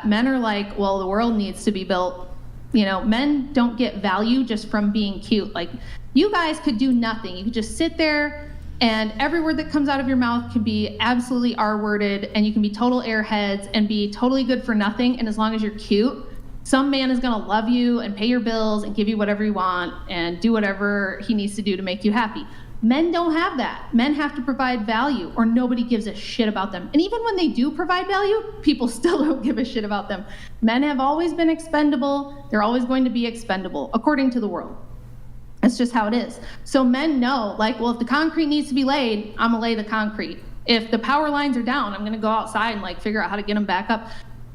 Men are like, well, the world needs to be built. Men don't get value just from being cute. Like, you guys could do nothing. You could just sit there, and every word that comes out of your mouth can be absolutely R-worded, and you can be total airheads and be totally good for nothing. And as long as you're cute, some man is gonna love you and pay your bills and give you whatever you want and do whatever he needs to do to make you happy. Men don't have that. Men have to provide value, or nobody gives a shit about them. And even when they do provide value, people still don't give a shit about them. Men have always been expendable. They're always going to be expendable, according to the world. That's just how it is. So men know, like, well, if the concrete needs to be laid, I'm gonna lay the concrete. If the power lines are down, I'm gonna go outside and figure out how to get them back up.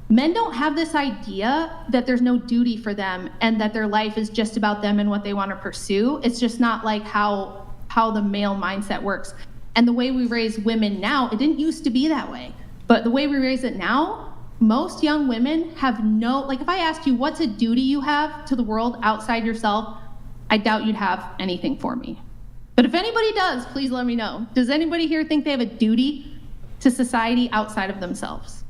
Men don't have this idea that there's no duty for them and that their life is just about them and what they want to pursue. It's just not like how the male mindset works. And the way we raise women now, it didn't used to be that way. But the way we raise it now, most young women have if I asked you what's a duty you have to the world outside yourself, I doubt you'd have anything for me. But if anybody does, please let me know. Does anybody here think they have a duty to society outside of themselves?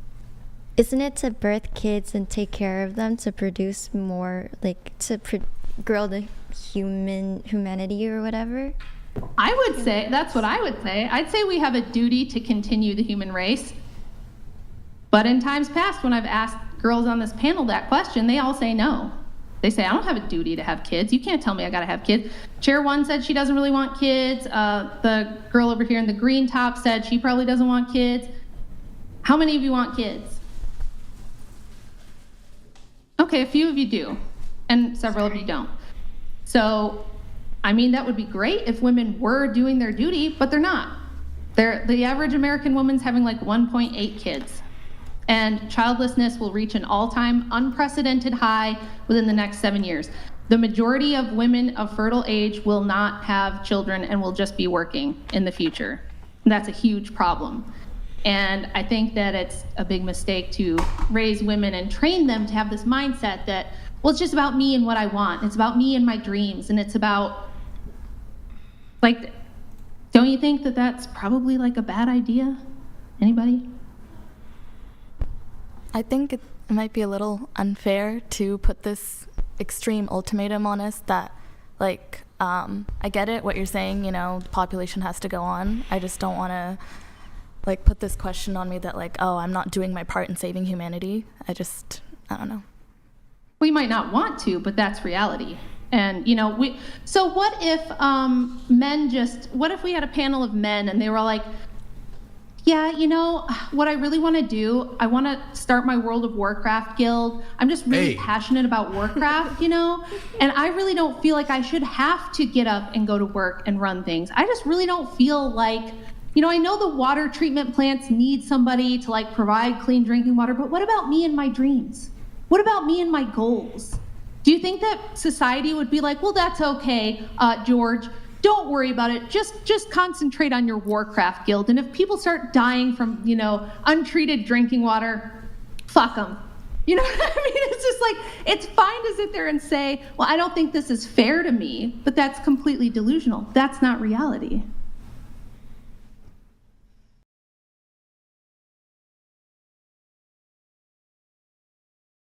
Isn't it to birth kids and take care of them, to produce more, grow the humanity or whatever? I would say, that's what I would say. I'd say we have a duty to continue the human race. But in times past, when I've asked girls on this panel that question, they all say no. They say, I don't have a duty to have kids. You can't tell me I gotta have kids. Chair one said she doesn't really want kids. The girl over here in the green top said she probably doesn't want kids. How many of you want kids? Okay, a few of you do, and several of you don't. So, that would be great if women were doing their duty, but they're not. The average American woman's having 1.8 kids. And childlessness will reach an all-time unprecedented high within the next 7 years. The majority of women of fertile age will not have children and will just be working in the future. And that's a huge problem. And I think that it's a big mistake to raise women and train them to have this mindset that, well, it's just about me and what I want. It's about me and my dreams. And it's about, don't you think that that's probably a bad idea? Anybody? I think it might be a little unfair to put this extreme ultimatum on us that, I get it, what you're saying, the population has to go on. I just don't want to, put this question on me that, I'm not doing my part in saving humanity. I don't know. We might not want to, but that's reality. And, so what if what if we had a panel of men and they were like, yeah, what I really want to do, I want to start my World of Warcraft guild. I'm just really passionate about Warcraft, and I really don't feel like I should have to get up and go to work and run things. I just really don't feel like, I know the water treatment plants need somebody to provide clean drinking water, but what about me and my dreams? What about me and my goals? Do you think that society would be like, well, that's okay, George, don't worry about it. Just concentrate on your Warcraft guild. And if people start dying from, untreated drinking water, fuck them. You know what I mean? It's just it's fine to sit there and say, well, I don't think this is fair to me, but that's completely delusional. That's not reality.